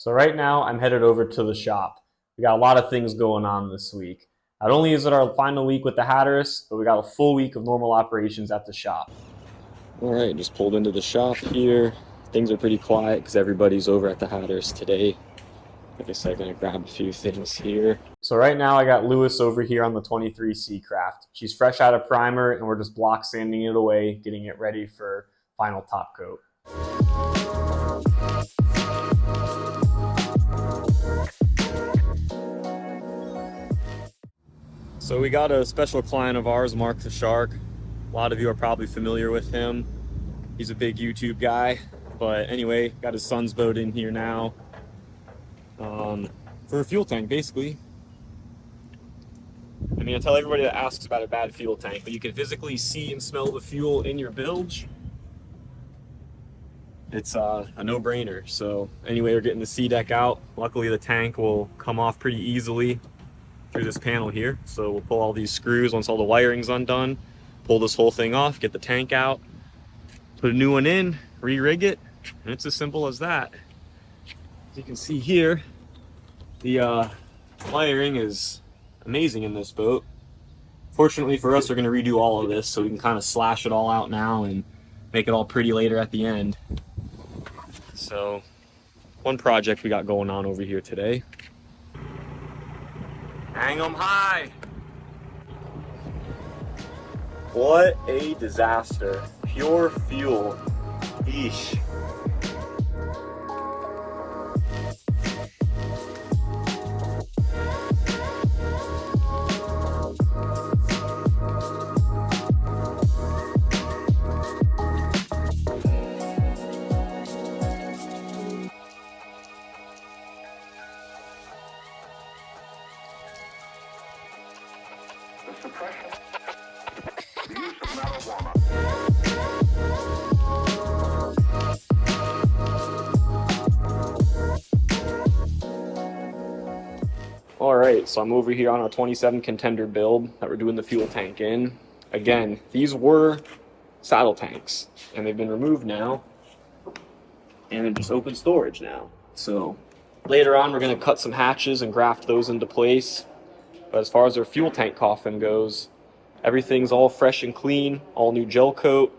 So right now I'm headed over to the shop. We got a lot of things going on this week. Not only is it our final week with the Hatteras, but we got a full week of normal operations at the shop. All right, just pulled into the shop here. Things are pretty quiet because everybody's over at the Hatteras today. Like I said, gonna grab a few things here. So right now I got Lewis over here on the 23 Seacraft. She's fresh out of primer and we're just block sanding it away, getting it ready for final top coat. So we got a special client of ours, Mark the Shark. A lot of you are probably familiar with him. He's a big YouTube guy, but anyway, got his son's boat in here now for a fuel tank, basically. I mean, I tell everybody that asks about a bad fuel tank, but you can physically see and smell the fuel in your bilge. It's a no-brainer. So anyway, we're getting the C deck out. Luckily, the tank will come off pretty easily through this panel here. So we'll pull all these screws once all the wiring's undone, pull this whole thing off, get the tank out, put a new one in, re-rig it, and it's as simple as that. As you can see here, the wiring is amazing in this boat. Fortunately for us, we're going to redo all of this so we can kind of slash it all out now and make it all pretty later at the end. So one project we got going on over here today. Hang 'em high! What a disaster. Pure fuel. Eesh. The suppression, the use of marijuana. All right, so I'm over here on our 27 contender build that we're doing the fuel tank in. Again, these were saddle tanks and they've been removed now and they're just open storage now. So later on, we're gonna cut some hatches and graft those into place. But as far as our fuel tank coffin goes, everything's all fresh and clean, all new gel coat,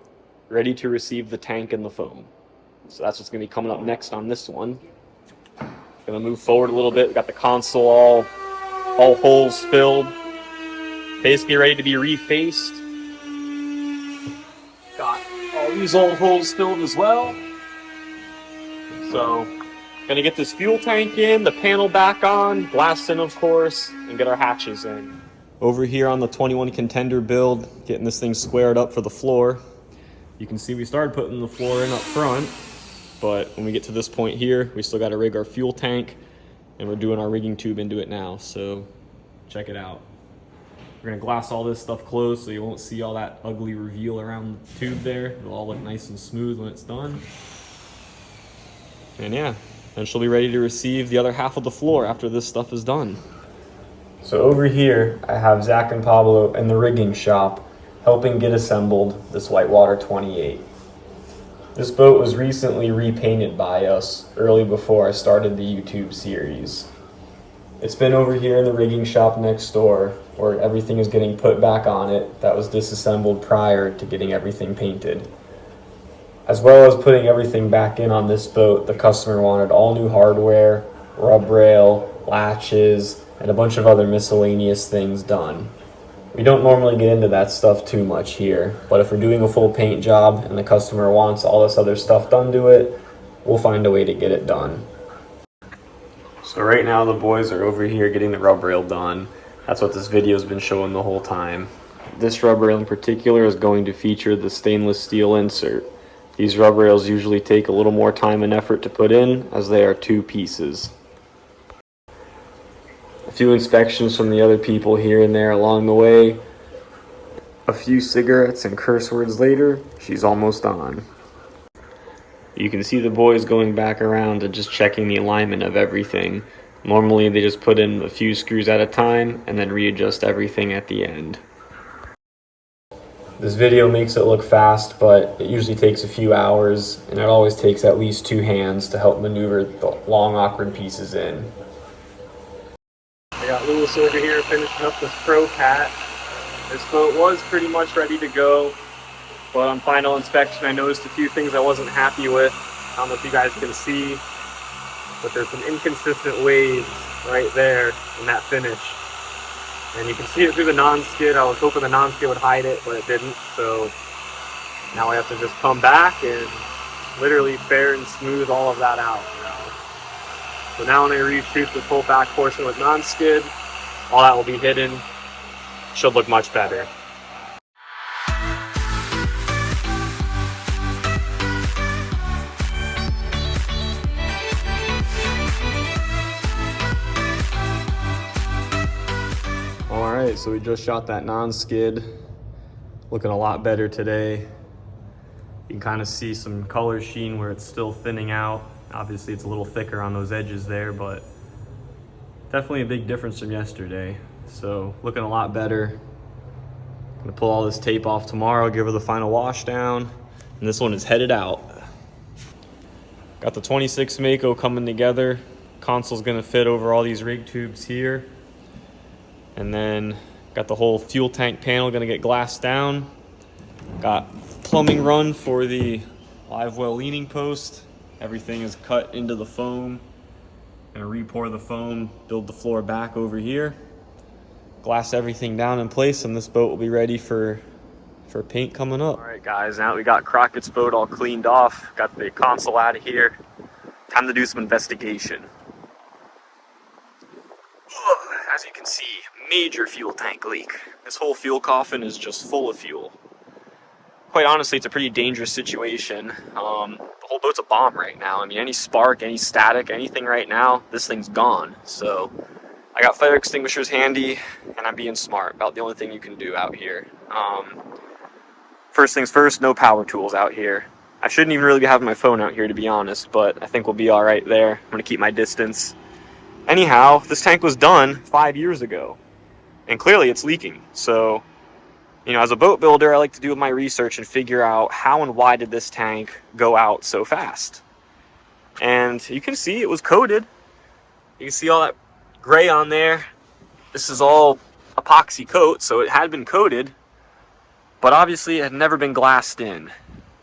ready to receive the tank and the foam. So that's what's gonna be coming up next on this one. Gonna move forward a little bit. We got the console all holes filled, basically ready to be refaced. Got all these old holes filled as well. So gonna get this fuel tank in, the panel back on, blast in of course, and get our hatches in. Over here on the 21 contender build, getting this thing squared up for the floor. You can see we started putting the floor in up front, but when we get to this point here, we still gotta rig our fuel tank, and we're doing our rigging tube into it now, so check it out. We're gonna glass all this stuff closed so you won't see all that ugly reveal around the tube there. It'll all look nice and smooth when it's done. And yeah, then she'll be ready to receive the other half of the floor after this stuff is done. So over here, I have Zach and Pablo in the rigging shop helping get assembled this Whitewater 28. This boat was recently repainted by us early before I started the YouTube series. It's been over here in the rigging shop next door where everything is getting put back on it that was disassembled prior to getting everything painted. As well as putting everything back in on this boat, the customer wanted all new hardware, rub rail, latches, and a bunch of other miscellaneous things done. We don't normally get into that stuff too much here, but if we're doing a full paint job and the customer wants all this other stuff done to it, we'll find a way to get it done. So right now the boys are over here getting the rub rail done. That's what this video's been showing the whole time. This rub rail in particular is going to feature the stainless steel insert. These rub rails usually take a little more time and effort to put in as they are two pieces. A few inspections from the other people here and there along the way. A few cigarettes and curse words later, she's almost on. You can see the boys going back around and just checking the alignment of everything. Normally they just put in a few screws at a time and then readjust everything at the end. This video makes it look fast, but it usually takes a few hours, and it always takes at least 2 hands to help maneuver the long, awkward pieces in. I got Lewis over here finishing up this Pro Cat. This boat was pretty much ready to go, but on final inspection I noticed a few things I wasn't happy with. I don't know if you guys can see, but there's some inconsistent waves right there in that finish. And you can see it through the non-skid. I was hoping the non-skid would hide it, but it didn't. So now I have to just come back and literally fair and smooth all of that out. So now when I reshoot this whole back portion with non-skid, all that will be hidden. Should look much better. Alright, so we just shot that non-skid. Looking a lot better today. You can kind of see some color sheen where it's still thinning out. Obviously it's a little thicker on those edges there, but definitely a big difference from yesterday. So looking a lot better. Gonna pull all this tape off tomorrow, give her the final wash down, and this one is headed out. Got the 26 Mako coming together. Console's gonna fit over all these rig tubes here. And then got the whole fuel tank panel gonna get glassed down. Got plumbing run for the live well leaning post. Everything is cut into the foam. Gonna re-pour the foam, build the floor back over here. Glass everything down in place, and this boat will be ready for paint coming up. All right, guys, now that we got Crockett's boat all cleaned off, got the console out of here, time to do some investigation. As you can see, major fuel tank leak. This whole fuel coffin is just full of fuel. Quite honestly, it's a pretty dangerous situation. The whole boat's a bomb right now. I mean, any spark, any static, anything right now, this thing's gone. So I got fire extinguishers handy, and I'm being smart. About the only thing you can do out here. First things first, no power tools out here. I shouldn't even really be having my phone out here, to be honest, but I think we'll be all right there. I'm gonna keep my distance. Anyhow, this tank was done 5 years ago, and clearly it's leaking. So, you know, as a boat builder, I like to do my research and figure out how and why did this tank go out so fast. And you can see it was coated. You can see all that gray on there. This is all epoxy coat, so it had been coated, but obviously it had never been glassed in.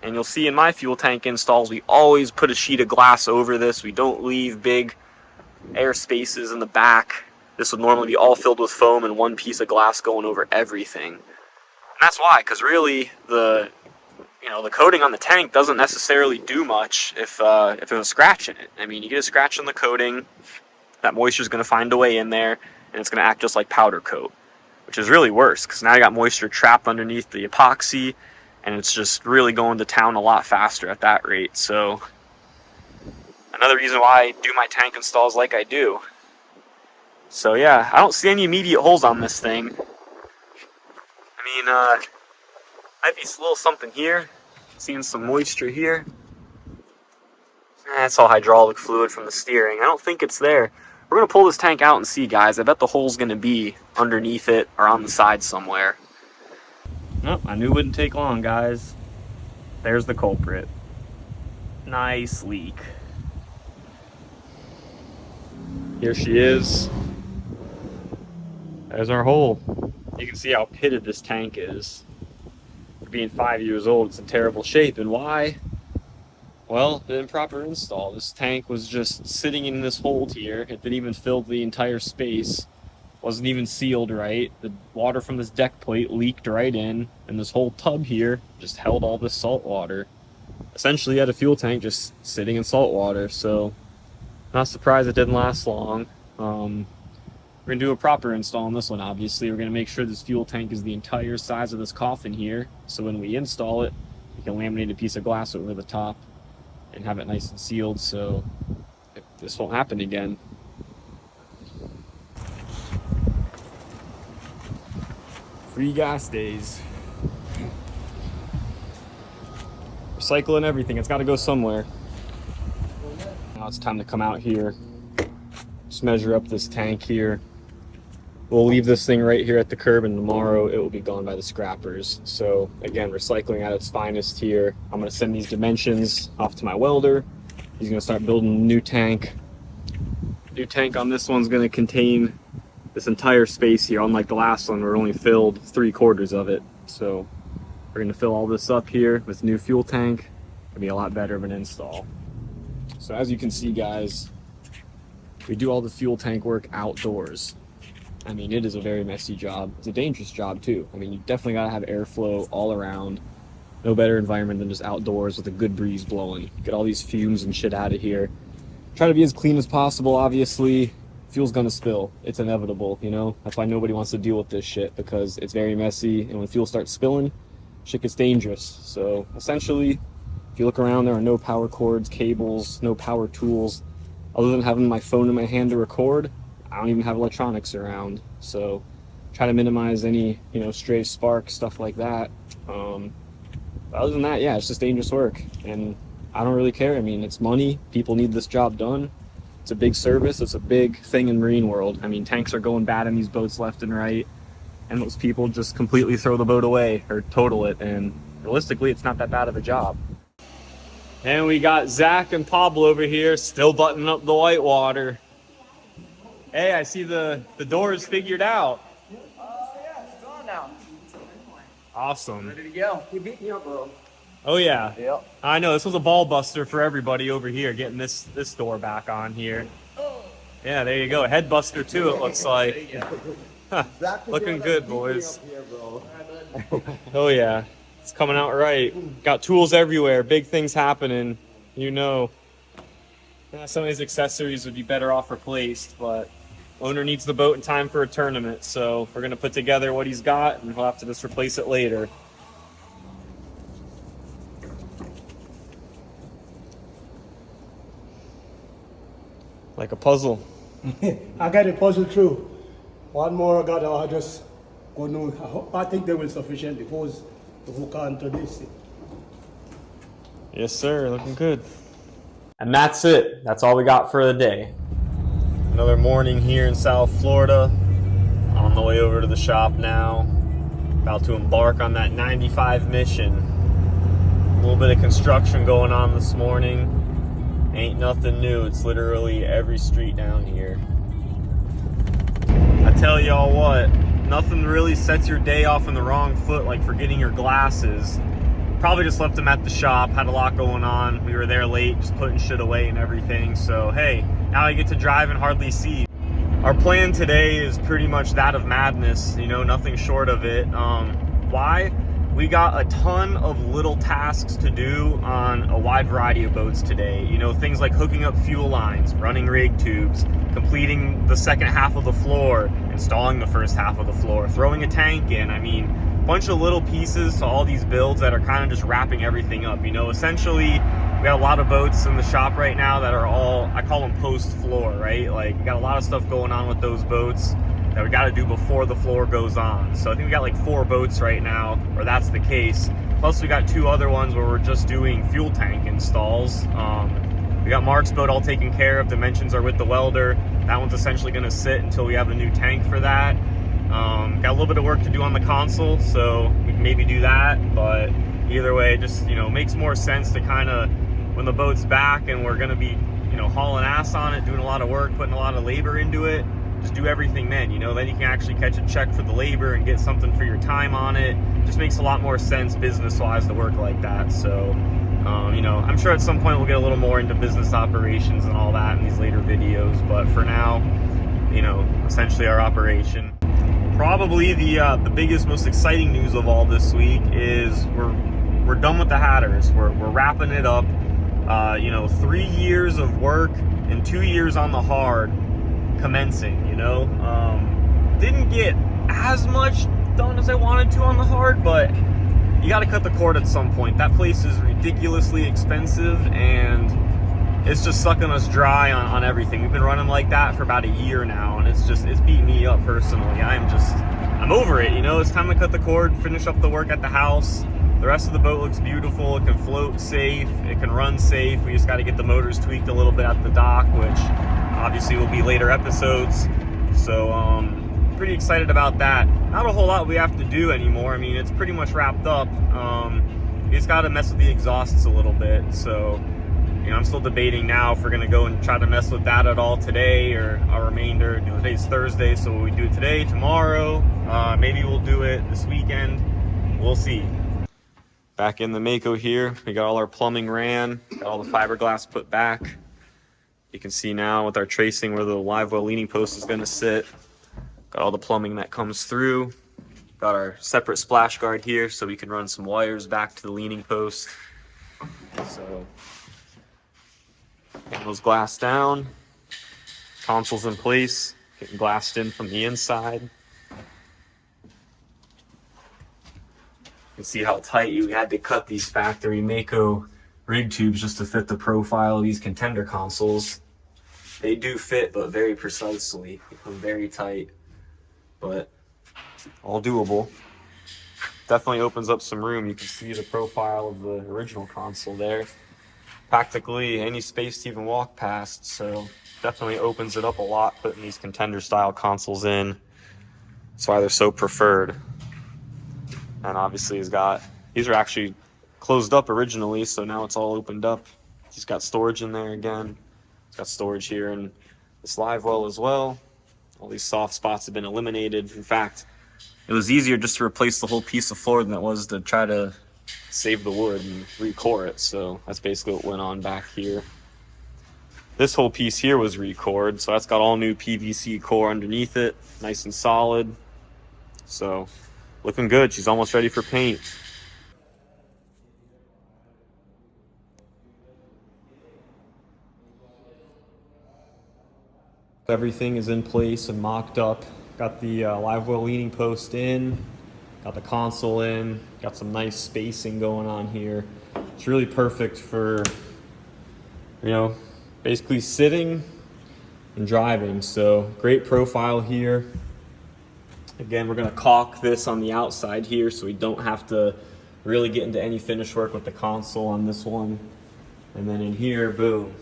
And you'll see in my fuel tank installs, we always put a sheet of glass over this. We don't leave big air spaces in the back. This would normally be all filled with foam and one piece of glass going over everything. And that's why, because really the coating on the tank doesn't necessarily do much if there's a scratch in it. I mean, you get a scratch in the coating, that moisture is going to find a way in there, and it's going to act just like powder coat, which is really worse because now you got moisture trapped underneath the epoxy, and it's just really going to town a lot faster at that rate. So another reason why I do my tank installs like I do. So yeah, I don't see any immediate holes on this thing. I mean, might be a little something here. Seeing some moisture here. That's all hydraulic fluid from the steering. I don't think it's there. We're going to pull this tank out and see, guys. I bet the hole's going to be underneath it or on the side somewhere. Nope, I knew it wouldn't take long, guys. There's the culprit. Nice leak. Here she is. There's our hole. You can see how pitted this tank is. For being 5 years old, it's in terrible shape. And why? Well, the improper install. This tank was just sitting in this hold here. It didn't even fill the entire space. Wasn't even sealed right. The water from this deck plate leaked right in, and this whole tub here just held all this salt water. Essentially, you had a fuel tank just sitting in salt water, so not surprised it didn't last long. We're gonna do a proper install on this one, obviously. We're gonna make sure this fuel tank is the entire size of this coffin here, so when we install it, we can laminate a piece of glass over the top and have it nice and sealed, so this won't happen again. Free gas days. Recycling everything, it's gotta go somewhere. Now it's time to come out here, just measure up this tank here. We'll leave this thing right here at the curb, and tomorrow it will be gone by the scrappers. So again, recycling at its finest here. I'm gonna send these dimensions off to my welder. He's gonna start building a new tank. New tank on this one's gonna contain this entire space here. Unlike the last one, we're only filled 3/4 of it. So we're gonna fill all this up here with new fuel tank. It'll be a lot better of an install. So as you can see, guys, we do all the fuel tank work outdoors. I mean, it is a very messy job. It's a dangerous job too. I mean, you definitely gotta have airflow all around. No better environment than just outdoors with a good breeze blowing. Get all these fumes and shit out of here. Try to be as clean as possible, obviously. Fuel's gonna spill. It's inevitable, you know? That's why nobody wants to deal with this shit, because it's very messy, and when fuel starts spilling, shit gets dangerous. So essentially, if you look around, there are no power cords, cables, no power tools. Other than having my phone in my hand to record, I don't even have electronics around. So try to minimize any, you know, stray sparks, stuff like that. But other than that, yeah, it's just dangerous work. And I don't really care. I mean, it's money. People need this job done. It's a big service. It's a big thing in marine world. I mean, tanks are going bad in these boats left and right. And those people just completely throw the boat away or total it. And realistically, it's not that bad of a job. And we got Zach and Pablo over here still buttoning up the whitewater. Hey, I see the doors figured out. Yeah, it's on now. Awesome. Ready to go. You beat me up, bro. Oh yeah. Yep. I know, this was a ball buster for everybody over here, getting this door back on here. Yeah, there you go. A head buster too, it looks like. Huh. Looking good, boys. Oh yeah. It's coming out right. Got tools everywhere, big things happening, you know. Yeah, some of these accessories would be better off replaced, but owner needs the boat in time for a tournament, so we're gonna put together what he's got and he'll have to just replace it later. Like a puzzle. I got a puzzle through. One more I got, I just go no. I think they will sufficiently hose to hook on to this. Yes, sir. Looking good. And that's it. That's all we got for the day. Another morning here in South Florida. On the way over to the shop now. About to embark on that 95 mission. A little bit of construction going on this morning. Ain't nothing new. It's literally every street down here. I tell y'all what, nothing really sets your day off on the wrong foot like forgetting your glasses. Probably just left them at the shop, had a lot going on. We were there late, just putting shit away and everything. So hey, now I get to drive and hardly see. Our plan today is pretty much that of madness, you know, nothing short of it. Why? We got a ton of little tasks to do on a wide variety of boats today. You know, things like hooking up fuel lines, running rig tubes, completing the second half of the floor, installing the first half of the floor, throwing a tank in. I mean, a bunch of little pieces to all these builds that are kind of just wrapping everything up. You know, essentially, we got a lot of boats in the shop right now that are all, I call them post floor, right? Like, we got a lot of stuff going on with those boats that we got to do before the floor goes on. So I think we got like 4 boats right now, or that's the case. Plus we got 2 other ones where we're just doing fuel tank installs. We got Mark's boat all taken care of. Dimensions are with the welder. That one's essentially going to sit until we have a new tank for that. Got a little bit of work to do on the console, so we can maybe do that. But either way, it just, you know, makes more sense to kind of, when the boat's back and we're going to be, you know, hauling ass on it, doing a lot of work, putting a lot of labor into it, just do everything then, you know, then you can actually catch a check for the labor and get something for your time on it. Just makes a lot more sense business-wise to work like that. So, you know, I'm sure at some point we'll get a little more into business operations and all that in these later videos, but for now, you know, essentially our operation. Probably the biggest, most exciting news of all this week is we're done with the Hatteras. We're wrapping it up. You know, 3 years of work and 2 years on the hard commencing, you know. Didn't get as much done as I wanted to on the hard, but you got to cut the cord at some point. That place is ridiculously expensive and it's just sucking us dry on everything. We've been running like that for about a year now, and it's beating me up personally. I'm over it, you know. It's time to cut the cord, finish up the work at the house. The rest of the boat looks beautiful. It can float safe, it can run safe. We just got to get the motors tweaked a little bit at the dock, which obviously will be later episodes. So pretty excited about that. Not a whole lot we have to do anymore. I mean, it's pretty much wrapped up. We just got to mess with the exhausts a little bit. So, you know, I'm still debating now if we're going to go and try to mess with that at all today or a remainder. You know, today's Thursday, so will we do it today, tomorrow? Maybe we'll do it this weekend. We'll see. Back in the Mako here, we got all our plumbing ran, got all the fiberglass put back. You can see now with our tracing where the live well leaning post is going to sit. Got all the plumbing that comes through. Got our separate splash guard here so we can run some wires back to the leaning post. So, getting those glass down. Consoles in place, getting glassed in from the inside. You can see how tight you had to cut these factory Mako rig tubes just to fit the profile of these contender consoles. They do fit, but very precisely. Become very tight, but all doable. Definitely opens up some room. You can see the profile of the original console there. Practically any space to even walk past, so definitely opens it up a lot putting these contender style consoles in. That's why they're so preferred. And obviously these are actually closed up originally, so now it's all opened up. He's got storage in there again. It's got storage here in this live well as well. All these soft spots have been eliminated. In fact, it was easier just to replace the whole piece of floor than it was to try to save the wood and recore it. So that's basically what went on back here. This whole piece here was recored, so that's got all new PVC core underneath it, nice and solid. So looking good. She's almost ready for paint. Everything is in place and mocked up. Got the live well leaning post in, got the console in, got some nice spacing going on here. It's really perfect for, you know, basically sitting and driving. So great profile here. Again, we're gonna caulk this on the outside here so we don't have to really get into any finish work with the console on this one. And then in here, boom,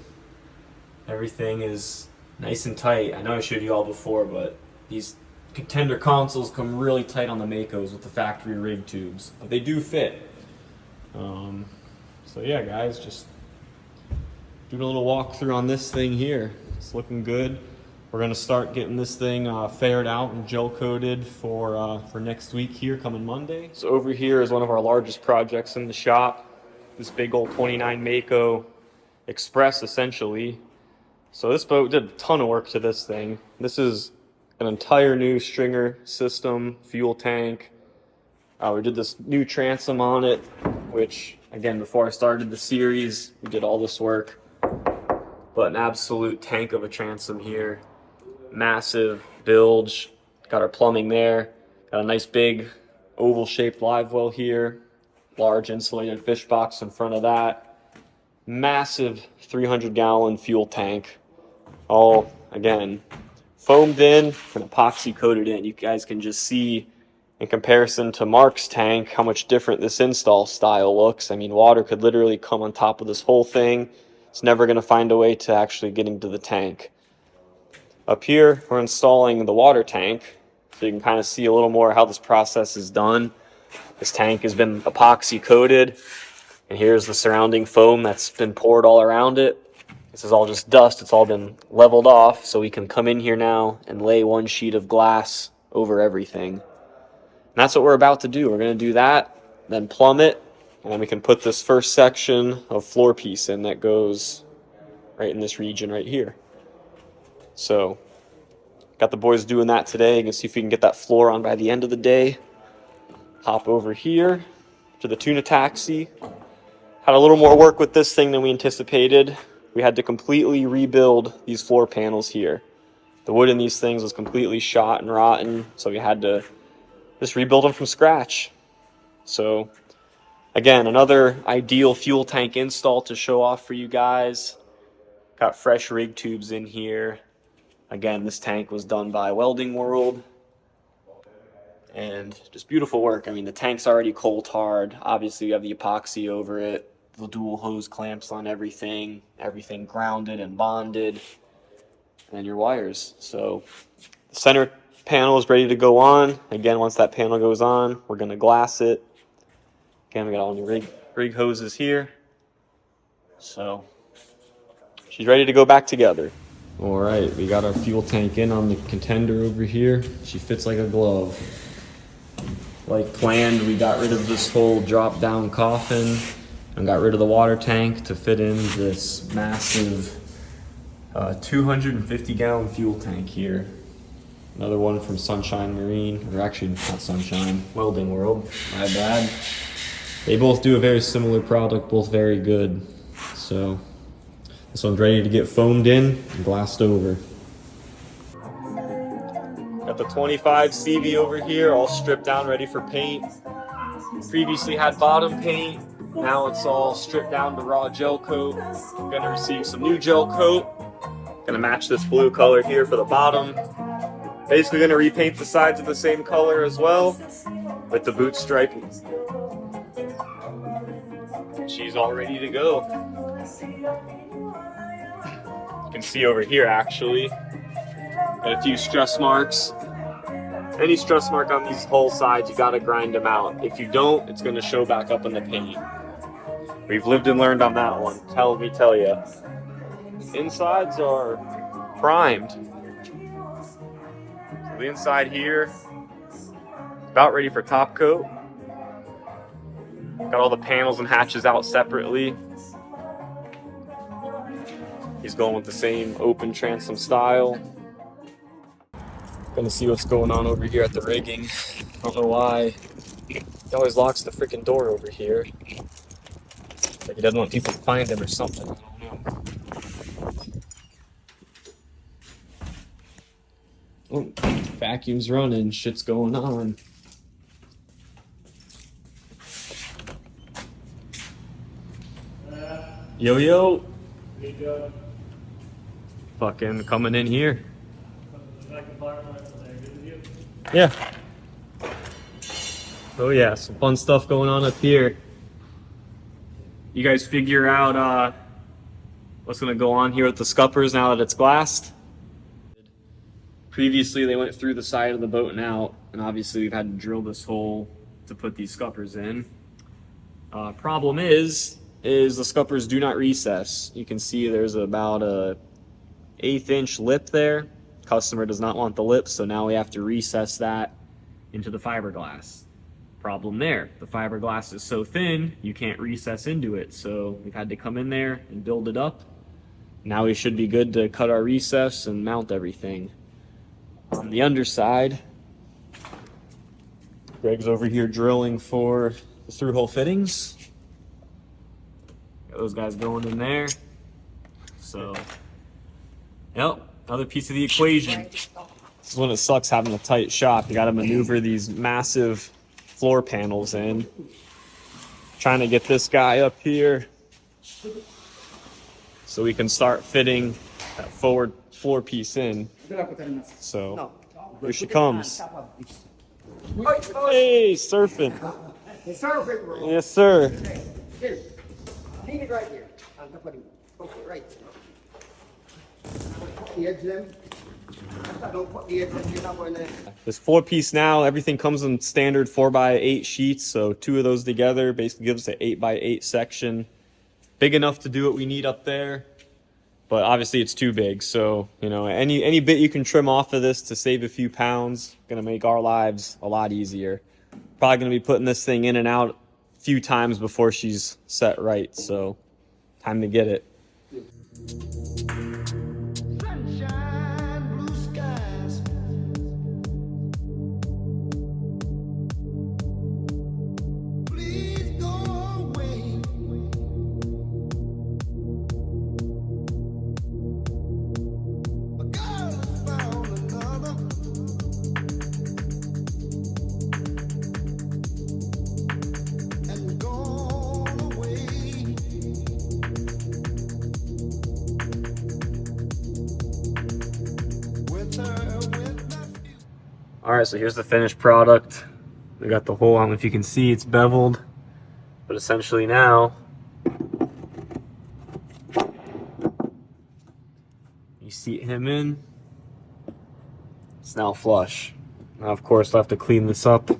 everything is nice and tight. I know I showed you all before, but these contender consoles come really tight on the Makos with the factory rig tubes, but they do fit. So yeah, guys, just doing a little walkthrough on this thing here. It's looking good. We're gonna start getting this thing faired out and gel coated for next week here, coming Monday. So over here is one of our largest projects in the shop. This big old 29 Mako Express, essentially. So this boat did a ton of work to this thing. This is an entire new stringer system, fuel tank. We did this new transom on it, which, again, before I started the series, we did all this work. But an absolute tank of a transom here. Massive bilge. Got our plumbing there. Got a nice big oval-shaped live well here. Large insulated fish box in front of that. Massive 300-gallon fuel tank. All, again, foamed in and epoxy coated in. You guys can just see in comparison to Mark's tank how much different this install style looks. I mean, water could literally come on top of this whole thing. It's never going to find a way to actually get into the tank. Up here, we're installing the water tank, so you can kind of see a little more how this process is done. This tank has been epoxy coated, and here's the surrounding foam that's been poured all around it. This is all just dust. It's all been leveled off, so we can come in here now and lay one sheet of glass over everything. And that's what we're about to do. We're going to do that, then plumb it, and then we can put this first section of floor piece in that goes right in this region right here. So, got the boys doing that today. You can see if we can get that floor on by the end of the day. Hop over here to the tuna taxi. Had a little more work with this thing than we anticipated. We had to completely rebuild these floor panels here. The wood in these things was completely shot and rotten, so we had to just rebuild them from scratch. So, again, another ideal fuel tank install to show off for you guys. Got fresh rig tubes in here. Again, this tank was done by Welding World. And just beautiful work. I mean, the tank's already coal tarred. Obviously, you have the epoxy over it. The dual hose clamps on everything. Everything grounded and bonded. And your wires. So, the center panel is ready to go on. Again, once that panel goes on, we're going to glass it. Again, we got all new rig hoses here. So she's ready to go back together. All right, we got our fuel tank in on the contender over here. She fits like a glove. Like planned, we got rid of this whole drop down coffin and got rid of the water tank to fit in this massive 250 gallon fuel tank here. Another one from Sunshine Marine, or actually not Sunshine, Welding World, my bad. They both do a very similar product, both very good. So this one's ready to get foamed in and glassed over. Got the 25 CV over here, all stripped down, ready for paint. Previously had bottom paint, now it's all stripped down to raw gel coat. Gonna receive some new gel coat. Gonna match this blue color here for the bottom. Basically gonna repaint the sides of the same color as well, with the boot striping. She's all ready to go. You can see over here actually, got a few stress marks. Any stress mark on these whole sides, you gotta grind them out. If you don't, it's gonna show back up in the paint. We've lived and learned on that one, let me tell you. Insides are primed. So the inside here, about ready for top coat. Got all the panels and hatches out separately. He's going with the same open transom style. Gonna see what's going on over here at the rigging. I don't know why. He always locks the freaking door over here. Like he doesn't want people to find him or something. I don't know. Oh, vacuum's running. Shit's going on. Yo, yo. Fucking coming in here. Yeah. Oh yeah, some fun stuff going on up here. You guys figure out what's gonna go on here with the scuppers now that it's glassed? Previously they went through the side of the boat and out, and obviously we've had to drill this hole to put these scuppers in. Problem is the scuppers do not recess. You can see there's about a 1/8 inch lip there. Customer does not want the lip, so now we have to recess that into the fiberglass. Problem there, the fiberglass is so thin you can't recess into it, so we've had to come in there and build it up. Now we should be good to cut our recess and mount everything. On the underside, Greg's over here drilling for the through-hole fittings. Got those guys going in there. So, yep, another piece of the equation. This is when it sucks having a tight shop. You got to maneuver these massive floor panels in. Trying to get this guy up here so we can start fitting that forward floor piece in. So here she comes. Hey, surfing. Yes, sir. Leave it right here. On top of it. Okay, right. Put the edge them. Don't put the edge them. You're not going to. This 4-piece now, everything comes in standard 4x8 sheets, so 2 of those together basically gives us an 8x8 section. Big enough to do what we need up there, but obviously it's too big, so you know, any bit you can trim off of this to save a few pounds, gonna make our lives a lot easier. Probably gonna be putting this thing in and out a few times before she's set right, so time to get it. Sunshine, blue skies. Please go away. A girl has found another. And gone away. With her, with my All right, so here's the finished product. We got the hole. I don't know if you can see, it's beveled, but essentially now you seat him in, it's now flush. Now, of course, I'll have to clean this up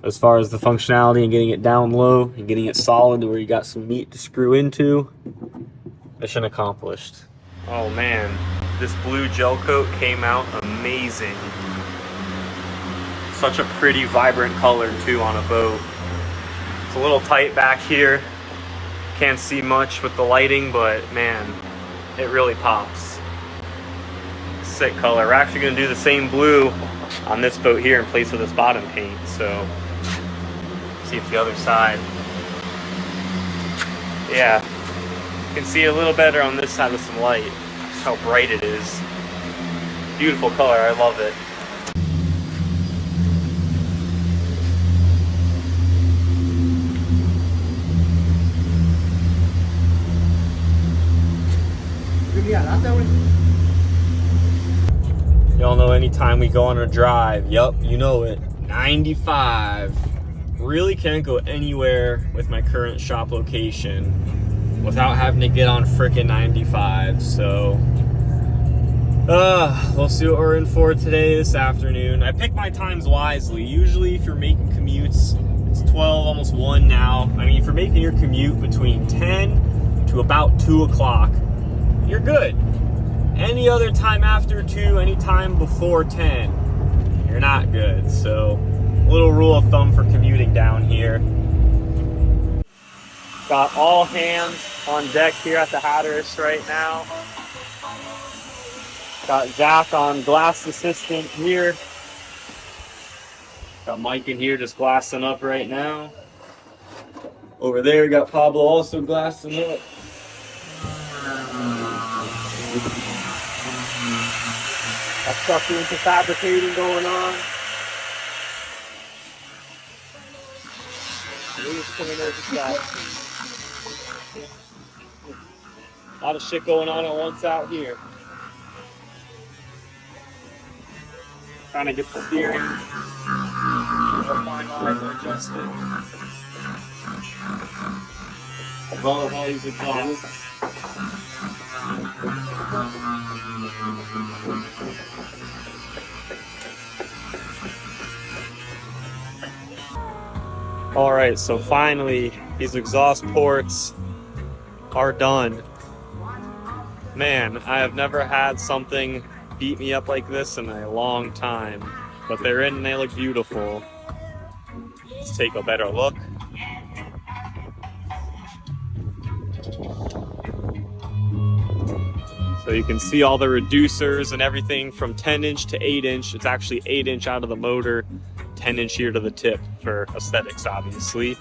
as far as the functionality and getting it down low and getting it solid to where you got some meat to screw into. Mission accomplished. Oh man, this blue gel coat came out amazing. Such a pretty, vibrant color too on a boat. It's a little tight back here. Can't see much with the lighting, but man, it really pops. Sick color. We're actually gonna do the same blue on this boat here in place of this bottom paint, so see if the other side. Yeah, you can see a little better on this side with some light. Just how bright it is. Beautiful color, I love it. Y'all know anytime we go on a drive, yup, you know it, 95. Really can't go anywhere with my current shop location without having to get on frickin' 95, so we'll see what we're in for today, this afternoon. I pick my times wisely. Usually if you're making commutes, it's 12, almost 1 now. I mean, if you're making your commute between 10 to about 2 o'clock, you're good. Any other time after 2, any time before 10, you're not good. So, little rule of thumb for commuting down here. Got all hands on deck here at the Hatteras right now. Got Zach on glass assistant here. Got Mike in here just glassing up right now. Over there, we got Pablo also glassing up. Got stuff into fabricating going on. A lot of shit going on at once out here. Trying to get the steering finalized and adjusted. As well as all these exhausts. Alright, so finally, these exhaust ports are done. Man, I have never had something beat me up like this in a long time. But they're in and they look beautiful. Let's take a better look. So you can see all the reducers and everything from 10-inch to 8-inch. It's actually 8-inch out of the motor, 10-inch here to the tip for aesthetics, obviously.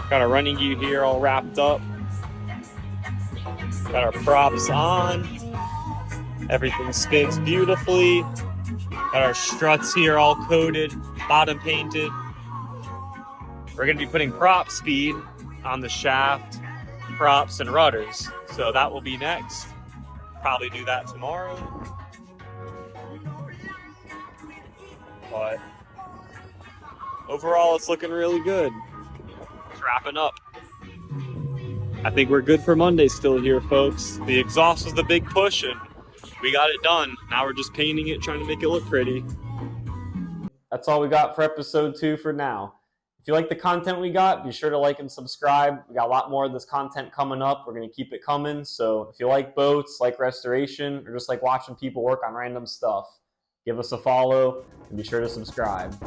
Got our running gear here all wrapped up. Got our props on. Everything spins beautifully. Got our struts here all coated, bottom painted. We're gonna be putting prop speed on the shaft, props, and rudders. So that will be next. Probably do that tomorrow. But overall, it's looking really good. It's wrapping up. I think we're good for Monday still here, folks. The exhaust was the big push, and we got it done. Now we're just painting it, trying to make it look pretty. That's all we got for episode 2 for now. If you like the content we got, be sure to like and subscribe. We got a lot more of this content coming up. We're going to keep it coming. So if you like boats, like restoration, or just like watching people work on random stuff, give us a follow and be sure to subscribe.